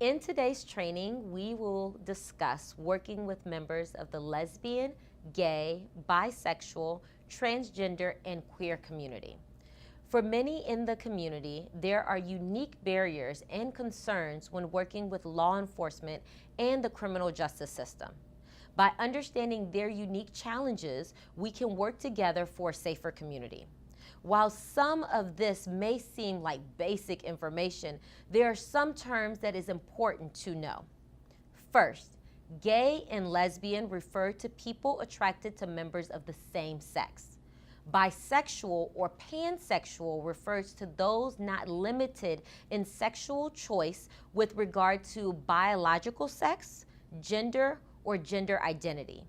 In today's training, we will discuss working with members of the lesbian, gay, bisexual, transgender, and queer community. For many in the community, there are unique barriers and concerns when working with law enforcement and the criminal justice system. By understanding their unique challenges, we can work together for a safer community. While some of this may seem like basic information, there are some terms that is important to know. First, gay and lesbian refer to people attracted to members of the same sex. Bisexual or pansexual refers to those not limited in sexual choice with regard to biological sex, gender, or gender identity.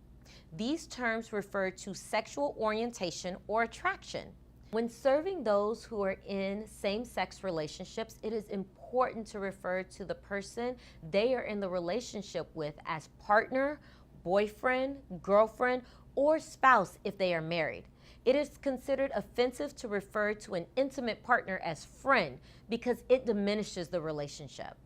These terms refer to sexual orientation or attraction. When serving those who are in same-sex relationships, it is important to refer to the person they are in the relationship with as partner, boyfriend, girlfriend, or spouse if they are married. It is considered offensive to refer to an intimate partner as friend because it diminishes the relationship.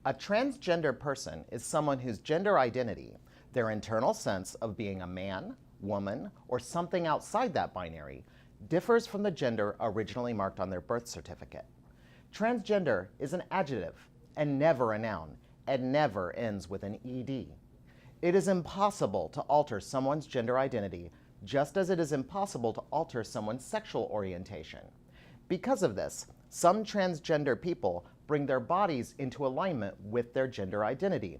A transgender person is someone whose gender identity, their internal sense of being a man, woman, or something outside that binary, differs from the gender originally marked on their birth certificate. Transgender is an adjective and never a noun, and never ends with an ed. It is impossible to alter someone's gender identity, just as it is impossible to alter someone's sexual orientation. Because of this, some transgender people bring their bodies into alignment with their gender identity,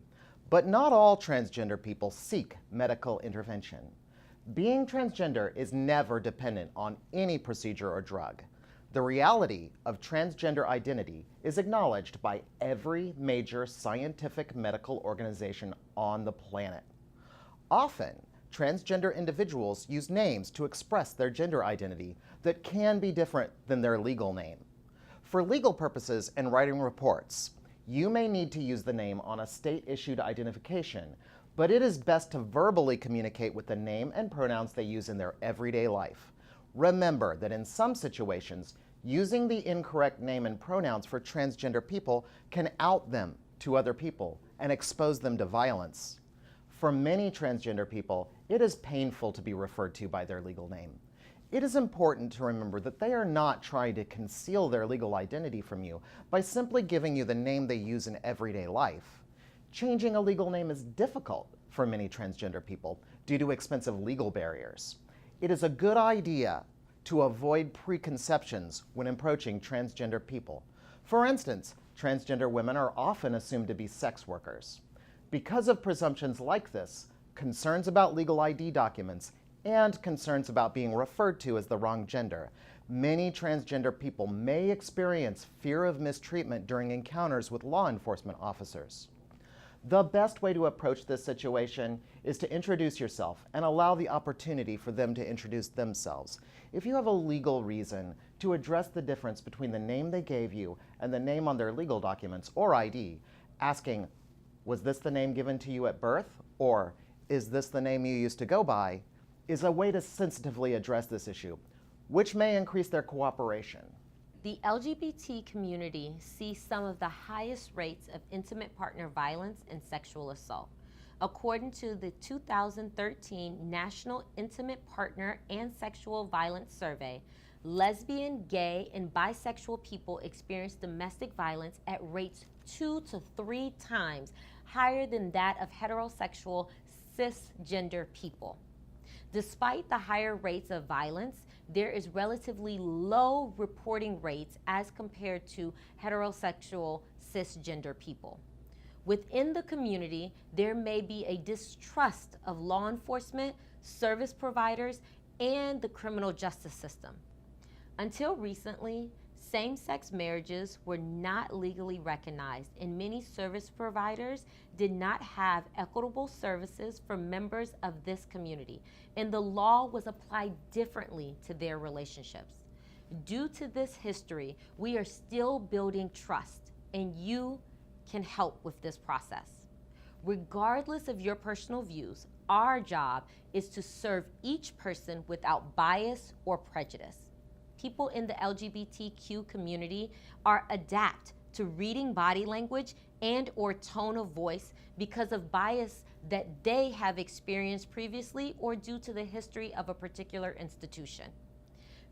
but not all transgender people seek medical intervention. Being transgender is never dependent on any procedure or drug. The reality of transgender identity is acknowledged by every major scientific medical organization on the planet. Often, transgender individuals use names to express their gender identity that can be different than their legal name. For legal purposes and writing reports, you may need to use the name on a state-issued identification, but it is best to verbally communicate with the name and pronouns they use in their everyday life. Remember that in some situations, using the incorrect name and pronouns for transgender people can out them to other people and expose them to violence. For many transgender people, it is painful to be referred to by their legal name. It is important to remember that they are not trying to conceal their legal identity from you by simply giving you the name they use in everyday life. Changing a legal name is difficult for many transgender people due to expensive legal barriers. It is a good idea to avoid preconceptions when approaching transgender people. For instance, transgender women are often assumed to be sex workers. Because of presumptions like this, concerns about legal ID documents, and concerns about being referred to as the wrong gender, many transgender people may experience fear of mistreatment during encounters with law enforcement officers. The best way to approach this situation is to introduce yourself and allow the opportunity for them to introduce themselves. If you have a legal reason to address the difference between the name they gave you and the name on their legal documents or ID, asking, "Was this the name given to you at birth?" or "Is this the name you used to go by?" is a way to sensitively address this issue, which may increase their cooperation. The LGBT community sees some of the highest rates of intimate partner violence and sexual assault. According to the 2013 National Intimate Partner and Sexual Violence Survey, lesbian, gay, and bisexual people experience domestic violence at rates 2 to 3 times higher than that of heterosexual cisgender people. Despite the higher rates of violence, there is relatively low reporting rates as compared to heterosexual cisgender people. Within the community, there may be a distrust of law enforcement, service providers, and the criminal justice system. Until recently, same-sex marriages were not legally recognized, and many service providers did not have equitable services for members of this community, and the law was applied differently to their relationships. Due to this history, we are still building trust, and you can help with this process. Regardless of your personal views, our job is to serve each person without bias or prejudice. People in the LGBTQ community are adept to reading body language and or tone of voice because of bias that they have experienced previously or due to the history of a particular institution.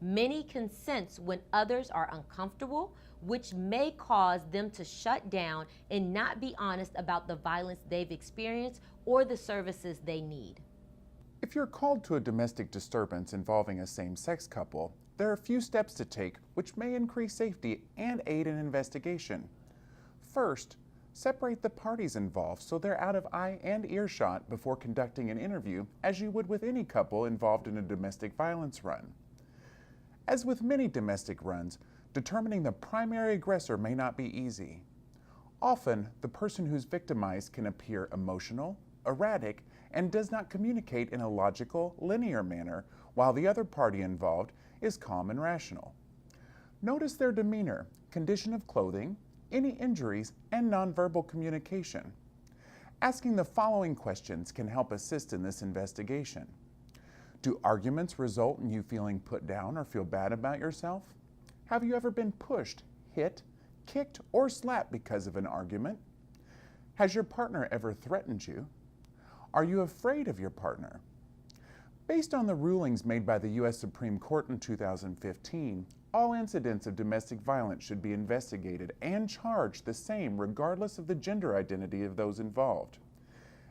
Many can sense when others are uncomfortable, which may cause them to shut down and not be honest about the violence they've experienced or the services they need. If you're called to a domestic disturbance involving a same-sex couple, there are a few steps to take which may increase safety and aid in investigation. First, separate the parties involved so they're out of eye and earshot before conducting an interview, as you would with any couple involved in a domestic violence run. As with many domestic runs, determining the primary aggressor may not be easy. Often, the person who's victimized can appear emotional, erratic, and does not communicate in a logical, linear manner, while the other party involved is calm and rational. Notice their demeanor, condition of clothing, any injuries, and nonverbal communication. Asking the following questions can help assist in this investigation. Do arguments result in you feeling put down or feel bad about yourself? Have you ever been pushed, hit, kicked, or slapped because of an argument? Has your partner ever threatened you? Are you afraid of your partner? Based on the rulings made by the U.S. Supreme Court in 2015, all incidents of domestic violence should be investigated and charged the same regardless of the gender identity of those involved.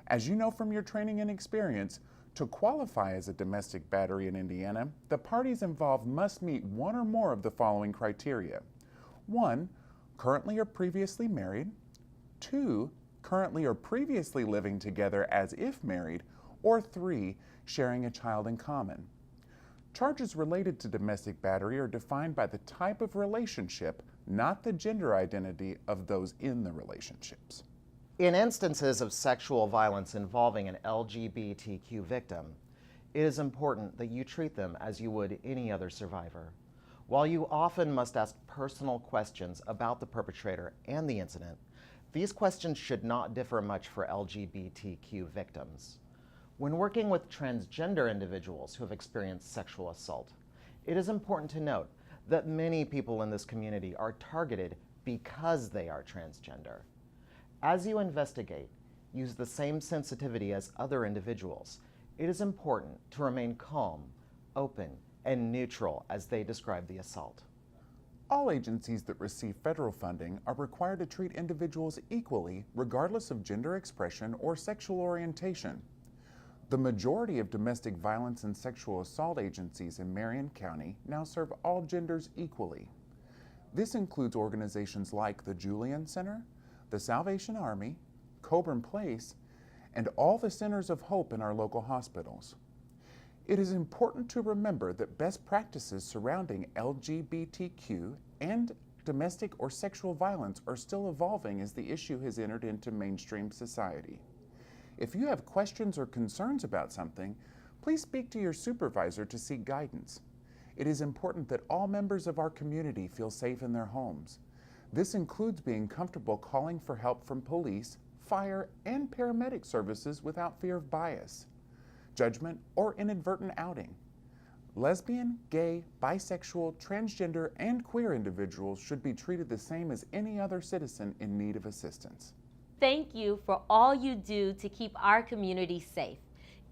As you know from your training and experience, to qualify as a domestic battery in Indiana, the parties involved must meet one or more of the following criteria. 1, currently or previously married. 2, currently or previously living together as if married. Or 3, sharing a child in common. Charges related to domestic battery are defined by the type of relationship, not the gender identity of those in the relationships. In instances of sexual violence involving an LGBTQ victim, it is important that you treat them as you would any other survivor. While you often must ask personal questions about the perpetrator and the incident, these questions should not differ much for LGBTQ victims. When working with transgender individuals who have experienced sexual assault, it is important to note that many people in this community are targeted because they are transgender. As you investigate, use the same sensitivity as other individuals. It is important to remain calm, open, and neutral as they describe the assault. All agencies that receive federal funding are required to treat individuals equally regardless of gender expression or sexual orientation. The majority of domestic violence and sexual assault agencies in Marion County now serve all genders equally. This includes organizations like the Julian Center, the Salvation Army, Coburn Place, and all the Centers of Hope in our local hospitals. It is important to remember that best practices surrounding LGBTQ and domestic or sexual violence are still evolving as the issue has entered into mainstream society. If you have questions or concerns about something, please speak to your supervisor to seek guidance. It is important that all members of our community feel safe in their homes. This includes being comfortable calling for help from police, fire, and paramedic services without fear of bias, judgment, or inadvertent outing. Lesbian, gay, bisexual, transgender, and queer individuals should be treated the same as any other citizen in need of assistance. Thank you for all you do to keep our community safe.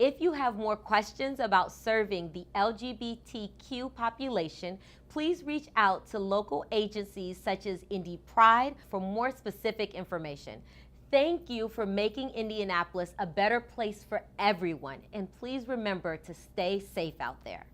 If you have more questions about serving the LGBTQ population, please reach out to local agencies such as Indy Pride for more specific information. Thank you for making Indianapolis a better place for everyone, and please remember to stay safe out there.